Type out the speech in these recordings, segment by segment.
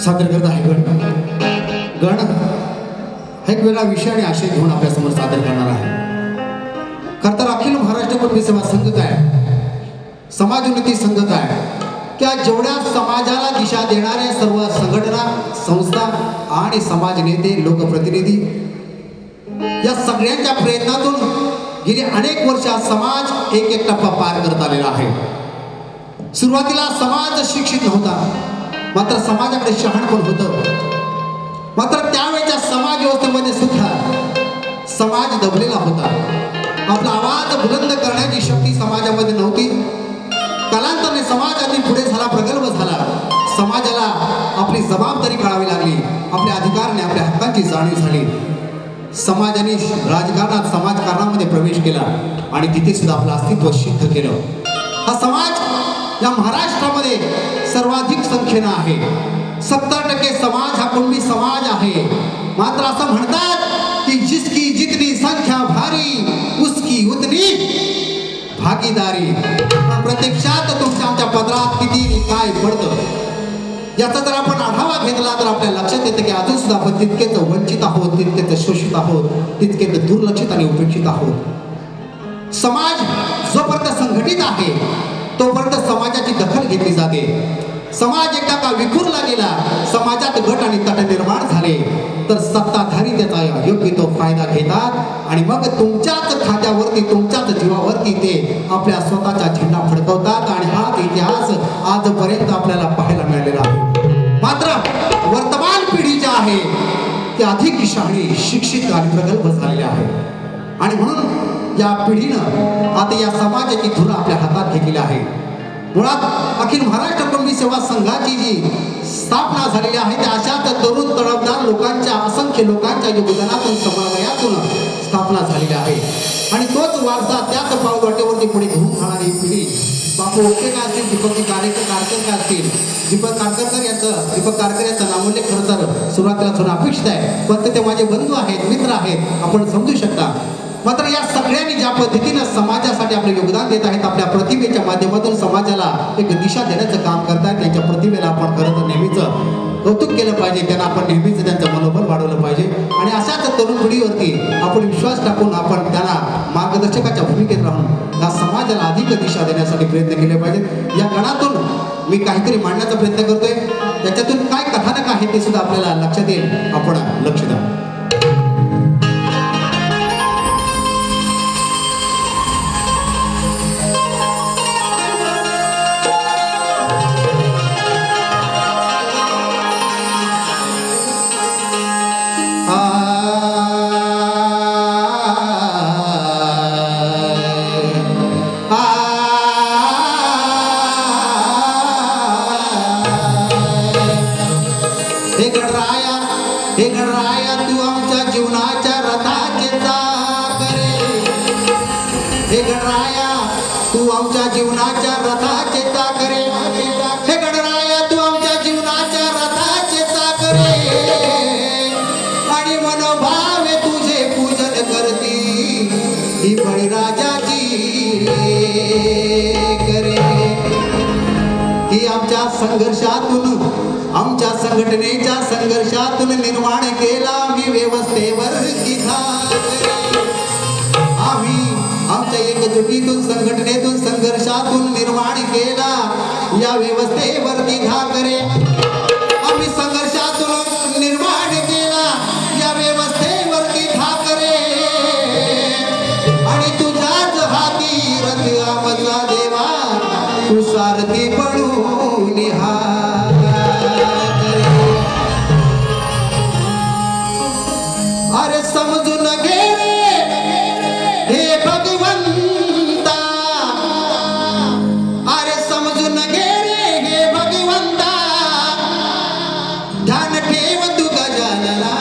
सादर करत आहे गण हा एक वेगळा विषय आणि आशय घेऊन आपल्यासमोर सादर करणार आहे. खरं तर अखिल महाराष्ट्र कुणबी सेवा संघ काय, समाज उन्नती संघ काय, त्या जेवढ्या समाजाला दिशा देणाऱ्या सर्व संघटना, संस्था आणि समाज नेते, लोकप्रतिनिधी या सगळ्यांच्या प्रयत्नातून गेली अनेक वर्ष समाज एक टप्पा पार करत आलेला आहे. सुरुवातीला समाज शिक्षित नव्हता, मात्र समाजाकडे शहाणपण होतं. मात्र त्यावेळेच्या समाज व्यवस्थेमध्ये सुद्धा समाज दबलेला होता. आपला आवाज बुलंद करण्याची शक्ती समाजामध्ये नव्हती. कालांतराने समाज अधिक पुढे झाला, प्रगल्भ झाला. समाजाला आपली जबाबदारी कळावी लागली, आपल्या अधिकाराने आपल्या हक्कांची जाणीव झाली. समाजाने राजकारणात समाजकारणामध्ये प्रवेश केला आणि तिथे सुद्धा आपलं अस्तित्व सिद्ध केलं. हा समाज या महाराष्ट्रामध्ये सर्वाधिक संख्येनं आहे. 70% समाज हा कुणबी समाज आहे. मात्र असं म्हणतात की जिसकी जितनी संख्या भारी उसकी उतनी भागीदारी. पण प्रत्यक्षात तुमच्या आमच्या पदरात किती काय पडतं याचा जर आपण आढावा घेतला तर आपल्याला लक्षात येतं की अजून सुद्धा आपण तितकेच वंचित आहोत, तितकेच शोषित आहोत, तितकेच दुर्लक्षित आणि उपेक्षित आहोत. समाज जोपर्यंत संघटित आहे तोपर्यंत समाजाची दखल घेतली जाते. समाज एकदा का विखुरला गेला, समाजात गट आणि तट निर्माण झाले तर सत्ताधारी त्याचा योग्य तो फायदा घेतात आणि मग तुमच्याच खात्यावरती, तुमच्याच जीवावरती ते आपल्या स्वतःचा झेंडा फडकवतात. आणि हाच इतिहास आजपर्यंत आपल्याला पाहायला मिळालेला आहे. मात्र वर्तमान पिढी जी आहे ती अधिक शहाणी, शिक्षित आणि प्रगल्भ झालेली आहे. आणि म्हणून या पिढीनं आता या समाजाची धुरा आपल्या हातात घेतलेली आहे. मुळात अखिल महाराष्ट्र कुणबी सेवा संघाची जी स्थापना झालेली आहे त्या अशाच तरुण तडफदार लोकांच्या, असंख्य लोकांच्या योगदानातून, समन्वयातून स्थापना झालेली आहे. आणि तोच वारसा, त्याच पावलवाटेवरती पुढे घेऊन जाणारी पिढी बापू ओकेकर असतील, दीपक कारकर असतील. दीपक कारकर यांचं नामोल्लेख खरं तर सुरुवातीला थोडं अपेक्षित आहे, पण ते माझे बंधू आहेत, मित्र आहेत, आपण समजू शकता. मात्र या सगळ्यांनी ज्या पद्धतीनं समाजासाठी आपले योगदान देत आहेत, आपल्या प्रतिभेच्या माध्यमातून समाजाला एक दिशा देण्याचं काम करतायत, त्यांच्या प्रतिभेला आपण खरं तर नेहमीच कौतुक केलं पाहिजे. त्यांना आपण नेहमीच त्यांचं मनोबल वाढवलं पाहिजे. आणि अशाच तरुण पिढीवरती आपण विश्वास टाकून आपण त्यांना मार्गदर्शकाच्या भूमिकेत राहून या समाजाला अधिक दिशा देण्यासाठी प्रयत्न केले पाहिजेत. या गणातून मी काहीतरी मांडण्याचा प्रयत्न करतोय, त्याच्यातून काय कथानक आहे ते सुद्धा आपल्याला लक्षात येईल. आपण लक्ष द्या. हे गणराया तू आमच्या जीवनाच्या रथाचे चाकरे. हे गणराया तू आमच्या जीवनाच्या रथाचे चाकरे. हे गणराया तू आमच्या जीवनाच्या रथाचे चाकरे. आणि मनोभावे तुझे पूजन करती ही बळीराजाची करे. ही आमच्या संघर्षातून, आमच्या संघटनेच्या संघर्षातून निर्माण केला मी व्यवस्थेवर दिधा. आम्ही आमच्या एकजुटीतून, संघटनेतून, संघर्षातून निर्माण केला या व्यवस्थेवर दिधा करे. आम्ही संघर्षातून निर्माण केला या व्यवस्थेवर दिधा करे. आणि तुझ्याच हाती रथ आमचा देवा, तू सारथी पडून निहा. अरे समजून घे हे भगवंता, अरे समजून घे हे भगवंता. ध्यान ठेव तू गजानना,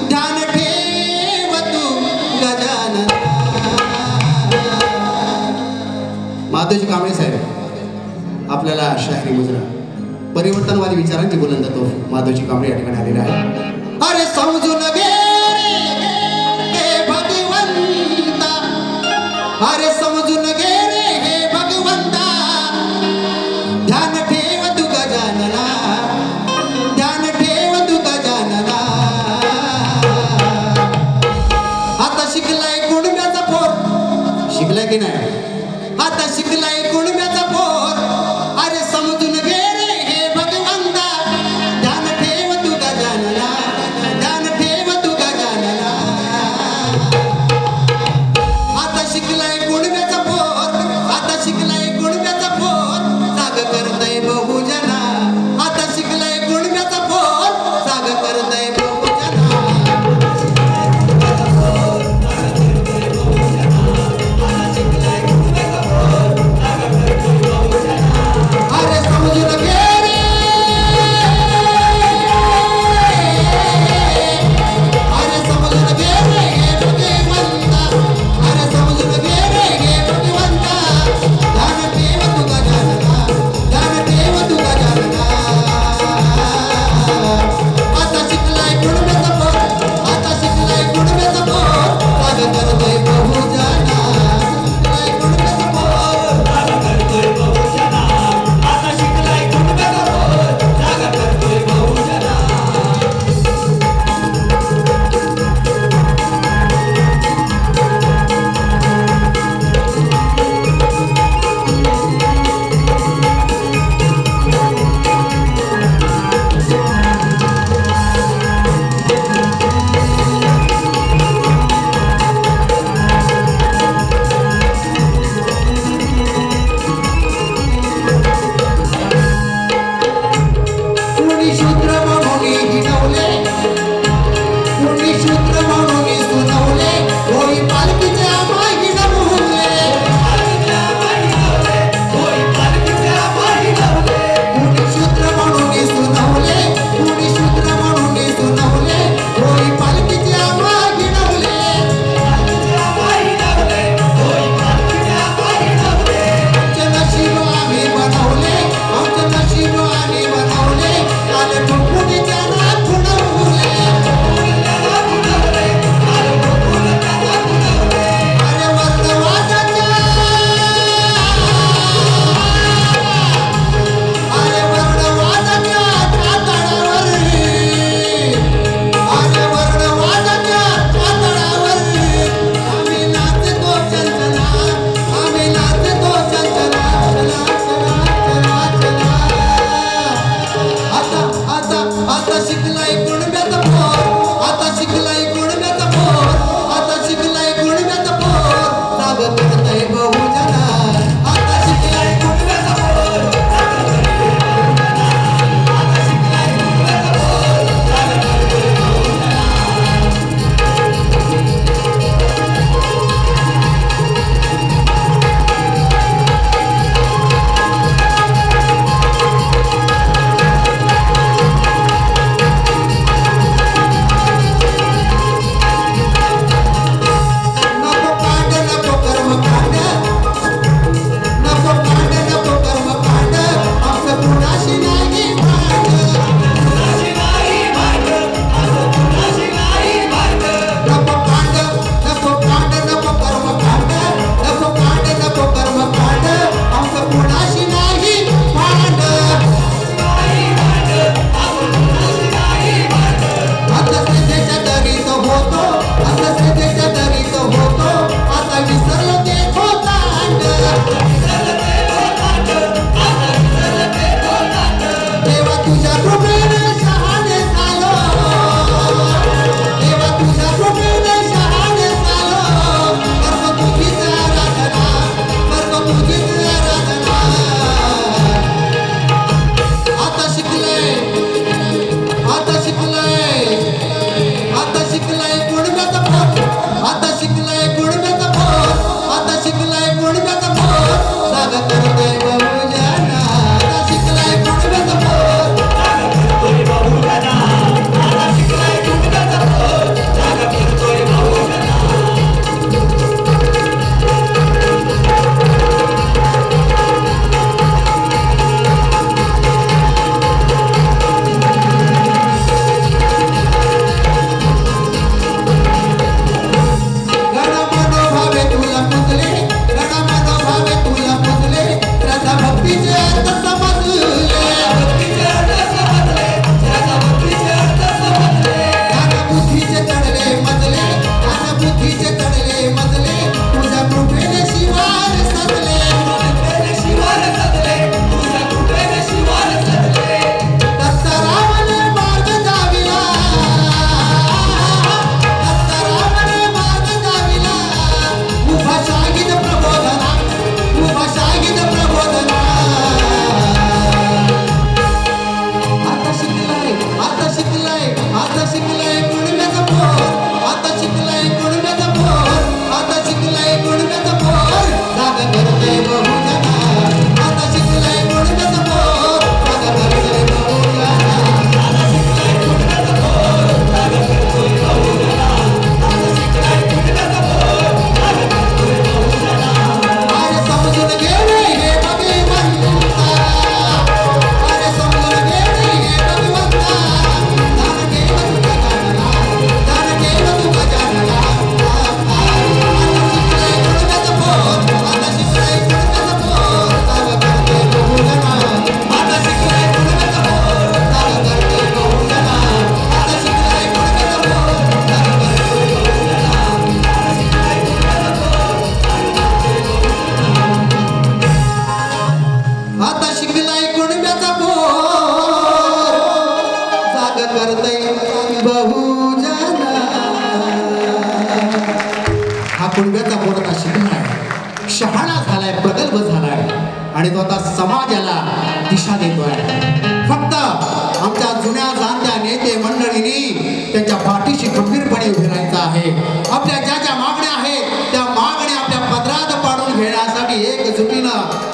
ध्यान ठेव तू गजानना. माधवजी कांबळे साहेब आपल्याला शाहिरी मुजरा, परिवर्तनवादी विचारांची बुलंद तो माधवजी कांबळे या ठिकाणी आलेला आहे. अरे समजून घे हे भगवंता, अरे समजून घे हे भगवंता. ध्यान ठेव तू गजानना, आता शिकलाय कुणब्याचा पोर अरे समजून घे रे हे भगवंता ध्यान ठेव तू गजानना ध्यान ठेव तू गजानना आता शिकलाय कुणब्याचा पोर आता शिकलाय कुणब्याचा पोर जाग करतय बहुजना आता शिकलाय कुणब्याचा पोर जाग करतय बहुजना अरे समजून घे रे अरे समजून घे रे हे भगवंता अरे समजून घे रे हे भगवंता ध्यान ठेव तू गजानना ध्यान ठेव तू गजानना आता शिकलाय कुणब्याचा पोर आता शिकलाय कुणब्याचा पोर जाग करतोय बहुजना शिकलाय कुणब्याचा पोर जाग करतोय बहुजना आता शिकलाय कुणब्याचा पोर जाग करतोय बहुजना कुणी शूद्र म्हणून हिणवले कुणी शूद्र म्हणून सुनवले होई पालखीच्या माहिनवले होय पालखीच्या पाहिलवले कुणी शूद्र म्हणून सुनवले कुणी शूद्र म्हणून सुनवले होई पालखीच्या माहिनवले पालखीच्या पाहिलवले होय पालखीच्या पाहिलवले आमचे नशीब आम्ही बनवले आमचे नशीब आम्ही बनवले काल ठोकून त्यांना खुणवले त्याला खुणवले काल ठोकून त्याला खुणवले अरे वर्णवादाच्या अरे वर्णवादाच्या कातळावर अरे वर्णवादाच्या कातळावर आम्ही नाचतो चंचला आम्ही नाचतो चंचला चला चला चला चला आता शिकलाय कुणब्याचा पोर आता शिकलाय कुणब्याचा पोर आता शिकलाय कुणब्याचा पोर जाग करतय बहुजना आता शिकलाय कुणब्याचा पोर जाग करतोय बहुजना आता शिकलाय कुणब्याचा पोर जाग करतोय बहुजना नको कांड नको कर्मकांड नको कांड नको कर्मकांड आमचं कुणाशी नाही भांड कुणाशी नाही भांड असं कुणाशी नाही भांड नको कांड नको कर्मकांड नको कांड नको कर्मकांड आमचं कुणाशी नाही भांड नाही भांड असं कुणाशी नाही भांड अंधश्रद्धेच्या दरीत होतो अंधश्रद्धेच्या दरीत होतो आता विसरलो ते खोतांड विसरते गोतांड आता विसरते गोतांड देवा तुझ्या कृपेने शहाणे झालो देवा तुझ्या कृपेने शहाणे झालो कर्म तुझीच आराधना कर्म तुझीच आराधना आता शिकले आता शिकलाय आता शिकलाय कुणब्याचा पोर आता शिकलाय कुणब्याचा पोर आता शिकलाय कुणब्याचा पोर आणि तो आता समाजाला दिशा देतोय. फक्त आमच्या जुन्या जाणत्या नेते मंडळींनी त्यांच्या पाठीशी खंबीरपणे उभे राहायचं आहे. आपल्या ज्या ज्या मागण्या आहेत त्या मागण्या आपल्या पदरात पाडून घेण्यासाठी एकजुटीनं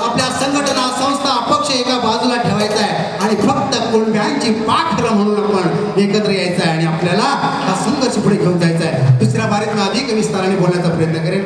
आपल्या संघटना संस्था पक्ष एका बाजूला ठेवायचा आहे आणि फक्त कुणब्यांची पाखरं म्हणून आपण एकत्र यायचं आहे आणि आपल्याला हा संघर्ष पुढे घेऊन जायचा आहे. दुसऱ्या बारीत मी अधिक विस्ताराने बोलण्याचा प्रयत्न करेन.